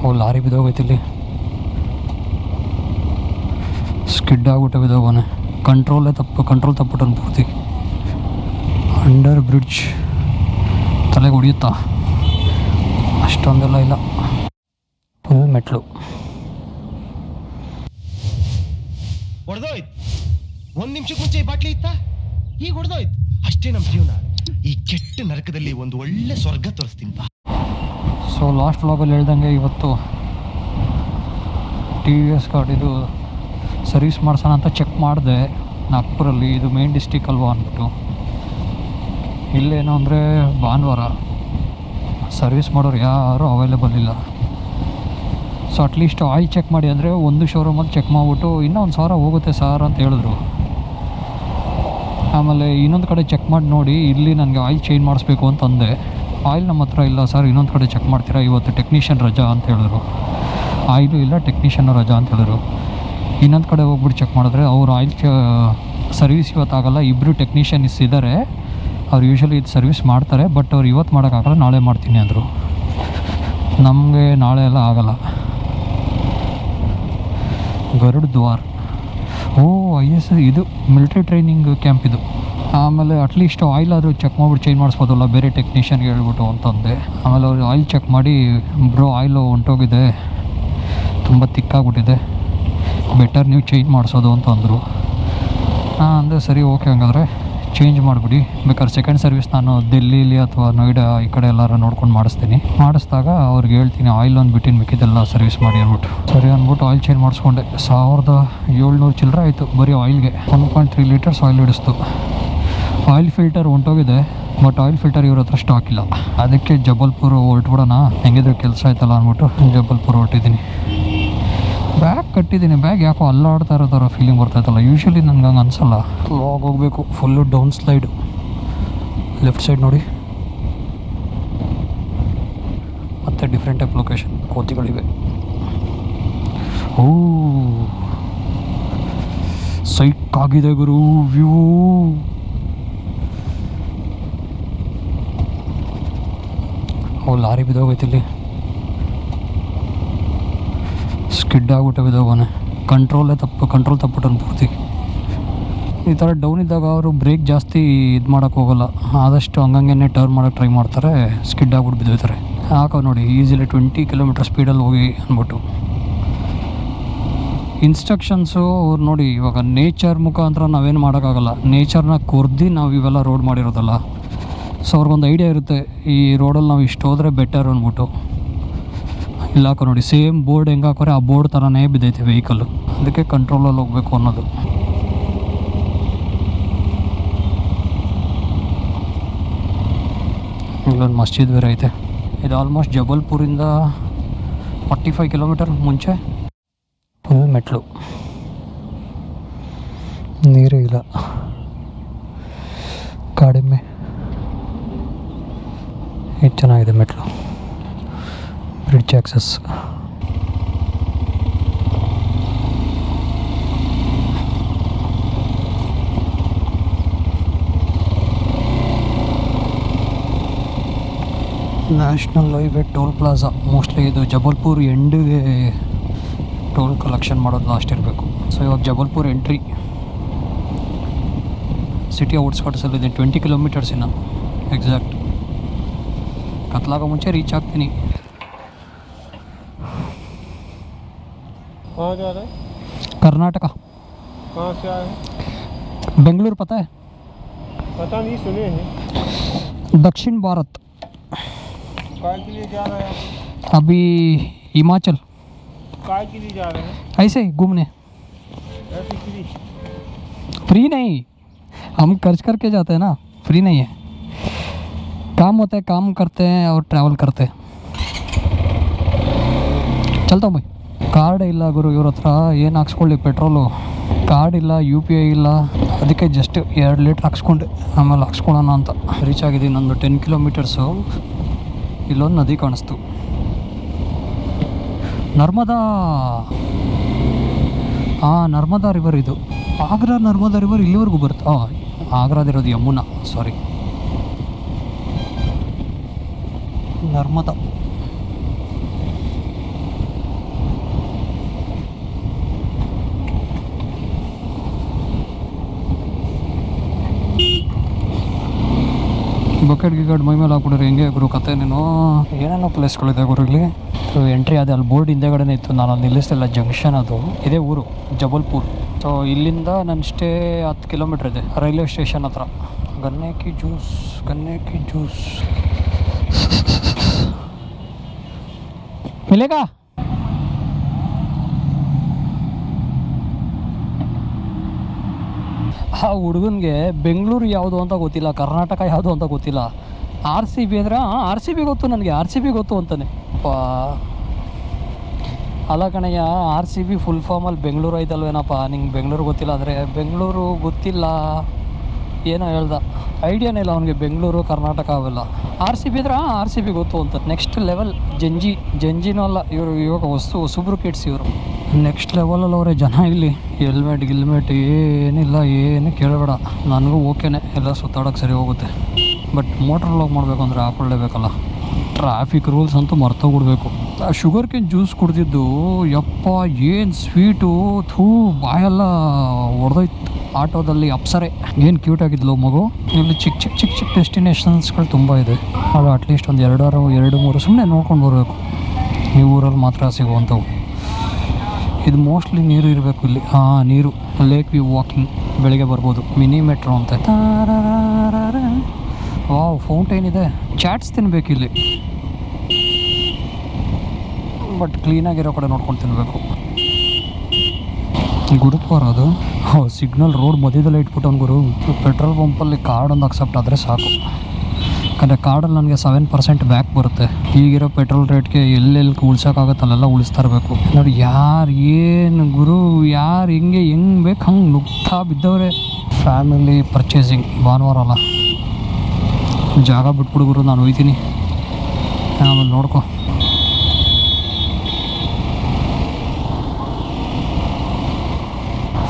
ಅವು ಲಾರಿ ಬಿದ್ದೋಗೈತಿ ಇಲ್ಲಿ, ಸ್ಕಿಡ್ ಆಗ್ಬಿಟ್ಟು ಬಿದ್ದೋಗವನೆ. ಕಂಟ್ರೋಲ್ ತಪ್ಪಿಟ್ಟನು ಪೂರ್ತಿ. ಅಂಡರ್ ಬ್ರಿಡ್ಜ್ ತಲೆಗೆ ಹೊಡಿಯುತ್ತಾ, ಅಷ್ಟೊಂದೆಲ್ಲ ಇಲ್ಲ, ಫುಲ್ ಮೆಟ್ಲು. ಹೊಡೆದೋಯ್ತು. 1 ನಿಮಿಷಕ್ಕೆ ಮುಂಚೆ ಈ ಬಾಟ್ಲಿ ಇತ್ತಾ, ಈಗ ಹೊಡೆದೋಯ್ತು. ಅಷ್ಟೇ ನಮ್ಮ ಜೀವನ. ಈ ಕೆಟ್ಟ ನರಕದಲ್ಲಿ ಒಂದು ಒಳ್ಳೆ ಸ್ವರ್ಗ ತೋರಿಸ್ತೀನಿ ಬಾ. ಸೊ ಲಾಸ್ಟ್ ವ್ಲಾಗಲ್ಲಿ ಹೇಳ್ದಂಗೆ ಇವತ್ತು TVS ಗಾಡಿದು ಸರ್ವಿಸ್ ಮಾಡ್ಸೋಣ ಅಂತ ಚೆಕ್ ಮಾಡಿದೆ ನಾಗ್ಪುರಲ್ಲಿ. ಇದು ಮೇನ್ ಡಿಸ್ಟಿಕ್ ಅಲ್ವಾ ಅಂದ್ಬಿಟ್ಟು. ಇಲ್ಲೇನು ಅಂದರೆ ಭಾನುವಾರ ಸರ್ವಿಸ್ ಮಾಡೋರು ಯಾರೂ ಅವೈಲೇಬಲ್ ಇಲ್ಲ. ಸೊ ಅಟ್ಲೀಸ್ಟ್ ಆಯಿಲ್ ಚೆಕ್ ಮಾಡಿ ಅಂದರೆ ಒಂದು ಶೋರೂಮಲ್ಲಿ ಚೆಕ್ ಮಾಡಿಬಿಟ್ಟು ಇನ್ನೂ 1,000 ಹೋಗುತ್ತೆ ಸರ್ ಅಂತ ಹೇಳಿದ್ರು. ಆಮೇಲೆ ಇನ್ನೊಂದು ಕಡೆ ಚೆಕ್ ಮಾಡಿ ನೋಡಿ, ಇಲ್ಲಿ ನನಗೆ ಆಯಿಲ್ ಚೇಂಜ್ ಮಾಡಿಸ್ಬೇಕು ಅಂತಂದೆ. ಆಯಿಲ್ ನಮ್ಮ ಹತ್ರ ಇಲ್ಲ ಸರ್, ಇನ್ನೊಂದು ಕಡೆ ಚೆಕ್ ಮಾಡ್ತೀರಾ, ಇವತ್ತು ಟೆಕ್ನಿಷಿಯನ್ ರಜಾ ಅಂತ ಹೇಳಿದ್ರು. ಆಯಿಲು ಇಲ್ಲ, ಟೆಕ್ನಿಷಿಯನ್ ರಜಾ ಅಂತ ಹೇಳಿದ್ರು. ಇನ್ನೊಂದು ಕಡೆ ಹೋಗ್ಬಿಟ್ಟು ಚೆಕ್ ಮಾಡಿದ್ರೆ ಅವ್ರು ಆಯಿಲ್ ಸರ್ವಿಸ್ ಇವತ್ತಾಗಲ್ಲ, ಇಬ್ಬರು ಟೆಕ್ನಿಷಿಯನ್ಸ್ ಇದ್ದಾರೆ, ಅವ್ರು ಯೂಶ್ವಲಿ ಇದು ಸರ್ವಿಸ್ ಮಾಡ್ತಾರೆ, ಬಟ್ ಅವ್ರು ಇವತ್ತು ಮಾಡೋಕ್ಕಾಗಲ್ಲ, ನಾಳೆ ಮಾಡ್ತೀನಿ ಅಂದರು. ನಮಗೆ ನಾಳೆ ಎಲ್ಲ ಆಗಲ್ಲ. ಗರುಡ್ ದ್ವಾರ್, IS ಇದು ಮಿಲಿಟ್ರಿ ಟ್ರೈನಿಂಗ್ ಕ್ಯಾಂಪ್ ಇದು. ಆಮೇಲೆ ಅಟ್ಲೀಸ್ಟ್ ಆಯಿಲ್ ಆದರೂ ಚೆಕ್ ಮಾಡಿಬಿಟ್ಟು ಚೇಂಜ್ ಮಾಡಿಸ್ಬೋದಲ್ಲ, ಬೇರೆ ಟೆಕ್ನಿಷಿಯನ್ಗೆ ಹೇಳ್ಬಿಟ್ಟು ಅಂತಂದೆ. ಆಮೇಲೆ ಅವರು ಆಯಿಲ್ ಚೆಕ್ ಮಾಡಿ, ಬ್ರೋ ಆಯಿಲು ಹೊಂಟೋಗಿದೆ, ತುಂಬ ತಿಕ್ಕಾಗ್ಬಿಟ್ಟಿದೆ, ಬೆಟರ್ ನೀವು ಚೇಂಜ್ ಮಾಡಿಸೋದು ಅಂತ ಅಂದರು. ಹಾಂ ಅಂದೆ, ಸರಿ ಓಕೆ ಹಂಗಾದ್ರೆ ಚೇಂಜ್ ಮಾಡಿಬಿಡಿ, ಬೇಕಾದ್ರೆ ಸೆಕೆಂಡ್ ಸರ್ವಿಸ್ ನಾನು ದಿಲ್ಲಿಲಿ ಅಥವಾ ನೋಯ್ಡಾ ಈ ಕಡೆ ಎಲ್ಲಾರು ನೋಡ್ಕೊಂಡು ಮಾಡಿಸಿದಾಗ ಅವ್ರಿಗೆ ಹೇಳ್ತೀನಿ ಆಯಿಲ್ ಒಂದು ಬಿಟ್ಟಿನ ಮಿಕ್ಕಿದೆಲ್ಲ ಸರ್ವಿಸ್ ಮಾಡಿ ಅಂದ್ಬಿಟ್ಟು. ಸರಿ ಅಂದ್ಬಿಟ್ಟು ಆಯಿಲ್ ಚೇಂಜ್ ಮಾಡಿಸ್ಕೊಂಡೆ. 1,700 ಚಿಲ್ಲರೆ ಆಯಿತು ಬರೀ ಆಯಿಲ್ಗೆ. 1.3 ಲೀಟರ್ಸ್ ಆಯಿಲ್ ಹಿಡಿಸ್ತು. ಆಯಿಲ್ ಫಿಲ್ಟರ್ ಹೊಂಟೋಗಿದೆ, ಬಟ್ ಆಯಿಲ್ ಫಿಲ್ಟರ್ ಇವ್ರ ಹತ್ರ ಸ್ಟಾಕ್ ಇಲ್ಲ. ಅದಕ್ಕೆ ಜಬಲ್ಪುರ್ ಹೊರಟ್ಬಿಡೋಣ, ಹೆಂಗಿದ್ರು ಕೆಲಸ ಆಯ್ತಲ್ಲ ಅಂದ್ಬಿಟ್ಟು ಜಬಲ್ಪುರ್ ಹೊರಟಿದ್ದೀನಿ. ಬ್ಯಾಗ್ ಕಟ್ಟಿದ್ದೀನಿ, ಬ್ಯಾಗ್ ಯಾಕೋ ಅಲ್ಲಾಡ್ತಾ ಇರೋ ಥರ ಫೀಲಿಂಗ್ ಬರ್ತಾಯಿತ್ತಲ್ಲ. ಯೂಶ್ವಲಿ ನನಗೆ ಹಂಗೆ ಅನಿಸಲ್ಲ. ಲಾಗ್ ಹೋಗಬೇಕು, full down slide. Left side ನೋಡಿ, ಮತ್ತು ಡಿಫ್ರೆಂಟ್ ಟೈಪ್ ಲೊಕೇಶನ್, ಕೋತಿಗಳಿವೆ. ಓ ಸೈಕ್ ಆಗಿದೆ ಗುರು ವ್ಯೂ. ಅವು ಲಾರಿ ಬಿದ್ದೋಗೈತಿ ಇಲ್ಲಿ, ಸ್ಕಿಡ್ ಆಗ್ಬಿಟ್ಟು ಬಿದ್ದೋಗವನೆ. ಕಂಟ್ರೋಲ್ ತಪ್ಪಿಟ್ಟನು ಪೂರ್ತಿ. ಈ ಥರ ಡೌನ್ ಇದ್ದಾಗ ಅವರು ಬ್ರೇಕ್ ಜಾಸ್ತಿ ಇದು ಮಾಡೋಕ್ಕೆ ಹೋಗಲ್ಲ, ಆದಷ್ಟು ಹಂಗಂಗೆ ಟರ್ನ್ ಮಾಡೋಕ್ಕೆ ಟ್ರೈ ಮಾಡ್ತಾರೆ, ಸ್ಕಿಡ್ ಆಗ್ಬಿಟ್ಟು ಬಿದ್ದೋಯ್ತಾರೆ. ಹಾಕೋ ನೋಡಿ ಈಸಿಲಿ 20 ಕಿಲೋಮೀಟರ್ ಸ್ಪೀಡಲ್ಲಿ ಹೋಗಿ ಅಂದ್ಬಿಟ್ಟು. ಇನ್ಸ್ಟ್ರಕ್ಷನ್ಸು ಅವ್ರು ನೋಡಿ, ಇವಾಗ ನೇಚರ್ ಮುಖಾಂತರ ನಾವೇನು ಮಾಡೋಕ್ಕಾಗಲ್ಲ, ನೇಚರ್ನ ಕೊರ್ದು ನಾವು ಇವೆಲ್ಲ ರೋಡ್ ಮಾಡಿರೋದಲ್ಲ. ಸೊ ಅವ್ರಿಗೊಂದು ಐಡಿಯಾ ಇರುತ್ತೆ, ಈ ರೋಡಲ್ಲಿ ನಾವು ಇಷ್ಟು ಹೋದರೆ ಬೆಟರ್ ಅಂದ್ಬಿಟ್ಟು. ಇಲ್ಲ ಹಾಕೋ ನೋಡಿ, ಸೇಮ್ ಬೋರ್ಡ್ ಹೆಂಗೆ ಹಾಕೋರೆ ಆ ಬೋರ್ಡ್ ಥರನೇ ಬಿದ್ದೈತೆ ವೆಹಿಕಲ್ಲು. ಅದಕ್ಕೆ ಕಂಟ್ರೋಲಲ್ಲಿ ಹೋಗಬೇಕು ಅನ್ನೋದು. ಇಲ್ಲೊಂದು ಮಸ್ಜಿದ್ ಬೇರೆ ಐತೆ. ಇದು ಆಲ್ಮೋಸ್ಟ್ ಜಬಲ್ಪುರಿಂದ 45 ಕಿಲೋಮೀಟರ್ ಮುಂಚೆ. ಫುಲ್ ಮೆಟ್ಲು, ನೀರೇ ಇಲ್ಲ, ಕಾಡೆಮ್ಮೆ. ಇದು ಚೆನ್ನಾಗಿದೆ ಮೆಟ್ಲು. Bridge access. National highway toll plaza. Mostly ಇದು ಜಬಲ್ಪುರ್ ಎಂಡಿಗೆ ಟೋಲ್ ಕಲೆಕ್ಷನ್ ಮಾಡೋದು ಲಾಸ್ಟ್ ಇರಬೇಕು. ಸೊ ಇವಾಗ ಜಬಲ್ಪುರ್ ಎಂಟ್ರಿ. ಸಿಟಿ ಔಟ್ಸ್ಕರ್ಟ್ಸಲ್ಲಿದೆ, 20 ಕಿಲೋಮೀಟರ್ಸ್ ಇನ್ನು ಎಕ್ಸಾಕ್ಟ್. ಕತ್ಲಾಗೋ ಮುಂಚೆ ರೀಚ್ ಆಗ್ತೀನಿ. कहाँ जा रहे हैं? कर्नाटका। कहाँ से आए हैं? बेंगलुरु पता है? पता नहीं, सुने हैं। दक्षिण भारत। काय के लिए जा रहे हैं आप? अभी हिमाचल। काय के लिए जा रहे हैं? ऐसे ही घूमने। ऐसे फ्री? फ्री नहीं, हम खर्च करके जाते हैं ना, फ्री नहीं है। काम होता है, काम करते हैं और ट्रैवल करते हैं। चलता हूँ भाई. ಕಾರ್ಡ್ ಇಲ್ಲ ಗುರು ಇವ್ರ ಹತ್ರ, ಏನು ಹಾಕ್ಸ್ಕೊಳ್ಳಿ ಪೆಟ್ರೋಲು. ಕಾರ್ಡ್ ಇಲ್ಲ, UPI ಇಲ್ಲ, ಅದಕ್ಕೆ ಜಸ್ಟ್ 2 ಲೀಟ್ರ್ ಹಾಕ್ಸ್ಕೊಂಡೆ, ಆಮೇಲೆ ಹಾಕ್ಸ್ಕೊಳ್ಳೋಣ ಅಂತ. ರೀಚ್ ಆಗಿದ್ದೀನಿ. ನಂದು 10 ಕಿಲೋಮೀಟರ್ಸು. ಇಲ್ಲೊಂದು ನದಿ ಕಾಣಿಸ್ತು, ನರ್ಮದಾ. ನರ್ಮದಾ ರಿವರ್ ಇದು. ಆಗ್ರಾ ನರ್ಮದಾ ರಿವರ್ ಇಲ್ಲಿವರೆಗೂ ಬರುತ್ತೆ. ಆಗ್ರಾದಿರೋದು ಯಮುನಾ, ಸಾರಿ, ನರ್ಮದಾ. ಬಕೆಟ್ ಗಿಕೆಟ್ ಮೈ ಮೇಲೆ ಹಾಕ್ಬಿಟ್ರೆ ಹೆಂಗೆ ಗುರು ಕತೆ ನೀನು. ಏನೇನೋ ಪ್ಲೇಸ್ಗಳಿದೆ ಗುರು ಇಲ್ಲಿ. ಎಂಟ್ರಿ ಅದೇ ಅಲ್ಲಿ ಬೋರ್ಡ್ ಹಿಂದೆಗಡೆನೇ ಇತ್ತು, ನಾನು ಅಲ್ಲಿ ನಿಲ್ಲಿಸ್ತಿಲ್ಲ. ಜಂಕ್ಷನ್ ಅದು, ಇದೇ ಊರು ಜಬಲ್ಪುರ್. ಸೊ ಇಲ್ಲಿಂದ ನನ್ನ ಸ್ಟೇ 10 ಕಿಲೋಮೀಟ್ರ್ ಇದೆ, ರೈಲ್ವೆ ಸ್ಟೇಷನ್ ಹತ್ರ. ಗನ್ನೆ ಕಿ ಜ್ಯೂಸ್ ಮಿಲೇಗಾ? ಆ ಹುಡುಗನಿಗೆ ಬೆಂಗಳೂರು ಯಾವುದು ಅಂತ ಗೊತ್ತಿಲ್ಲ, ಕರ್ನಾಟಕ ಯಾವುದು ಅಂತ ಗೊತ್ತಿಲ್ಲ. RCB ಅಂದರೆ RCB ಗೊತ್ತು ನನಗೆ, RCB ಗೊತ್ತು ಅಂತಾನೆ. ಅಲ್ಲ ಕಣಯ್ಯ, RCB ಫುಲ್ ಫಾರ್ಮಲ್ಲಿ ಬೆಂಗಳೂರು ಐತಲ್ವೇನಪ್ಪ, ನಿಂಗೆ ಬೆಂಗಳೂರು ಗೊತ್ತಿಲ್ಲ ಅಂದರೆ ಬೆಂಗಳೂರು ಗೊತ್ತಿಲ್ಲ ಏನೋ ಹೇಳ್ದ. ಐಡಿಯಾನೇ ಇಲ್ಲ ಅವನಿಗೆ ಬೆಂಗಳೂರು ಕರ್ನಾಟಕ ಅವೆಲ್ಲ. RCB ಅಂದರೆ RCB ಗೊತ್ತು ಅಂತ. ನೆಕ್ಸ್ಟ್ ಲೆವೆಲ್ ಜಂಜಿನೂ ಅಲ್ಲ ಇವರು, ಇವಾಗ ಹೊಸಬ್ರು ಕಿಡ್ಸ್ ಇವರು. ನೆಕ್ಸ್ಟ್ ಲೆವೆಲಲ್ಲಿ ಅವರೇ ಜನ. ಇಲ್ಲಿ ಹೆಲ್ಮೆಟ್ ಏನಿಲ್ಲ, ಏನು ಕೇಳಬೇಡ. ನನಗೂ ಓಕೆನೆ, ಎಲ್ಲ ಸುತ್ತಾಡೋಕ್ಕೆ ಸರಿ ಹೋಗುತ್ತೆ. ಬಟ್ ಮೋಟ್ರ್ ವ್ಲಾಗ್ ಮಾಡಬೇಕು ಅಂದರೆ ಹಾಕೊಳ್ಳೇಬೇಕಲ್ಲ. ಟ್ರಾಫಿಕ್ ರೂಲ್ಸ್ ಅಂತೂ ಮರ್ತೋಗ್ಬಿಡ್ಬೇಕು. ಶುಗರ್ ಕೇನ್ ಜ್ಯೂಸ್ ಕುಡ್ದಿದ್ದು ಯಪ್ಪ ಏನು ಸ್ವೀಟು, ಥೂ ಬಾಯೆಲ್ಲ ಹೊಡೆದೋಯ್ತು. ಆಟೋದಲ್ಲಿ ಅಪ್ಸರೆ ಏನು ಕ್ಯೂಟ್ ಆಗಿದ್ಲು ಮಗು. ಇಲ್ಲಿ ಚಿಕ್ಕ ಡೆಸ್ಟಿನೇಷನ್ಸ್ಗಳು ತುಂಬ ಇದೆ. ಅದು ಅಟ್ಲೀಸ್ಟ್ ಒಂದು 2-3 ಸುಮ್ಮನೆ ನೋಡ್ಕೊಂಡು ಬರಬೇಕು. ಈ ಊರಲ್ಲಿ ಮಾತ್ರ ಸಿಗುವಂಥವು. ಇದು ಮೋಸ್ಟ್ಲಿ ನೀರು ಇರಬೇಕು ಇಲ್ಲಿ. ನೀರು, ಲೇಕ್ ವ್ಯೂ ವಾಕಿಂಗ್, ಬೆಳಿಗ್ಗೆ ಬರ್ಬೋದು. ಮಿನಿ ಮೆಟ್ರೋ ಅಂತ. ವಾವ್, ಫೌಂಟೇನ್ ಇದೆ. ಚಾಟ್ಸ್ ತಿನ್ನಬೇಕು ಇಲ್ಲಿ, ಬಟ್ ಕ್ಲೀನಾಗಿರೋ ಕಡೆ ನೋಡ್ಕೊಂಡು ತಿನ್ನಬೇಕು. ಗುರುದ್ವಾರ ಅದು. ಸಿಗ್ನಲ್ ರೋಡ್ ಮಧ್ಯದಲ್ಲೇ ಇಟ್ಬಿಟ್ಟು ಗುರು. ಪೆಟ್ರೋಲ್ ಪಂಪಲ್ಲಿ ಕಾರ್ಡ್ ಒಂದು ಅಕ್ಸೆಪ್ಟ್ ಆದರೆ ಸಾಕು. ಯಾಕಂದರೆ ಕಾರ್ಡಲ್ಲಿ ನನಗೆ 7% ಬ್ಯಾಕ್ ಬರುತ್ತೆ. ಈಗಿರೋ ಪೆಟ್ರೋಲ್ ರೇಟ್ಗೆ ಎಲ್ಲೆಲ್ಲಿ ಉಳ್ಸೋಕ್ಕಾಗತ್ತೆ ಅಲ್ಲೆಲ್ಲ ಉಳಿಸ್ತಾ ಇರಬೇಕು. ನೋಡಿ ಯಾರು ಏನು ಗುರು, ಯಾರು ಹೆಂಗೆ ಬೇಕು ಹಂಗೆ ನುಗ್ತಾ ಬಿದ್ದವ್ರೆ. ಫ್ಯಾಮಿಲಿ ಪರ್ಚೇಸಿಂಗ್ ಭಾನುವಾರ ಅಲ್ಲ, ಜಾಗ ಬಿಟ್ಬಿಡು ಗುರು, ನಾನು ಹೋಗ್ತೀನಿ, ಆಮೇಲೆ ನೋಡ್ಕೊ.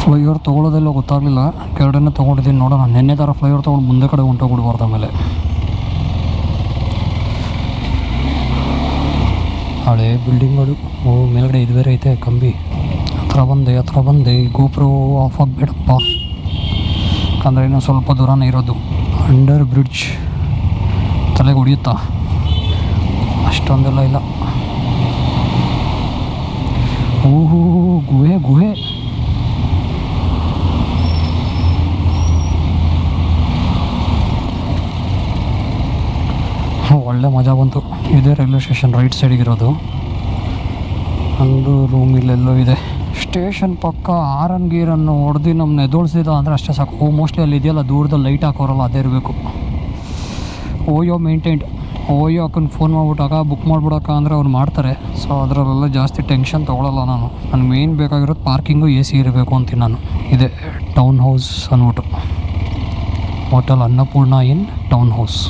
ಫ್ಲೈಓವರ್ ತೊಗೊಳ್ಳೋದೆಲ್ಲ ಗೊತ್ತಾಗಲಿಲ್ಲ, ಕೆರಡನ್ನೇ ತೊಗೊಂಡಿದ್ದೀನಿ. ನೋಡೋಣ, ನೆನ್ನೆ ಥರ ಫ್ಲೈಓವರ್ ತೊಗೊಂಡು ಮುಂದೆ ಕಡೆ ಹೊಂಟೋಗ್ಬಿಡ್ಬಾರ್ದು. ಆಮೇಲೆ ಹಳೆ ಬಿಲ್ಡಿಂಗ್ಗಳು. ಮೇಲ್ಗಡೆ ಇದು ಬೇರೆ ಐತೆ ಕಂಬಿ. ಹತ್ರ ಬಂದೆ ಗೋಪ್ರೋ ಆಫ್ ಆಗಬೇಡಪ್ಪ, ಯಾಕಂದರೆ ಇನ್ನೂ ಸ್ವಲ್ಪ ದೂರನೇ ಇರೋದು. ಅಂಡರ್ ಬ್ರಿಡ್ಜ್ ತಲೆಗೆ ಹೊಡಿಯುತ್ತಾ? ಅಷ್ಟೊಂದೆಲ್ಲ ಇಲ್ಲ. ಓಹೋ, ಗುಹೆ. ಒಳ್ಳೆ ಮಜಾ ಬಂತು. ಇದೇ ರೈಲ್ವೆ ಸ್ಟೇಷನ್ ರೈಟ್ ಸೈಡಿಗಿರೋದು. ಒಂದು ರೂಮ್ ಇಲ್ಲೆಲ್ಲೋ ಇದೆ. ಸ್ಟೇಷನ್ ಪಕ್ಕ ಆರನ್ ಹೊಡೆದು ನಮ್ಮನ್ನ ಎದೋಳಿಸಿದ ಅಂದರೆ ಅಷ್ಟೇ ಸಾಕು. ಮೋಸ್ಟ್ಲಿ ಅಲ್ಲಿ ಇದೆಯಲ್ಲ ದೂರದಲ್ಲಿ ಲೈಟ್ ಹಾಕೋರಲ್ಲ, ಅದೇ ಇರಬೇಕು. OYO maintained. ಓಯೋ ಅಕ್ಕನಿಗೆ ಫೋನ್ ಮಾಡ್ಬಿಟ್ಟಾಗ ಬುಕ್ ಮಾಡಿಬಿಡಕ್ಕ ಅಂದರೆ ಅವ್ರು ಮಾಡ್ತಾರೆ. ಸೊ ಅದರಲ್ಲೆಲ್ಲ ಜಾಸ್ತಿ ಟೆನ್ಷನ್ ತೊಗೊಳಲ್ಲ ನಾನು. ನನಗೆ ಮೇಯ್ನ್ ಬೇಕಾಗಿರೋದು ಪಾರ್ಕಿಂಗು AC ಇರಬೇಕು ಅಂತೀನಿ ನಾನು. ಇದೆ ಟೌನ್ ಹೌಸ್ ಅಂದ್ಬಿಟ್ಟು, hotel Annapurna in town house.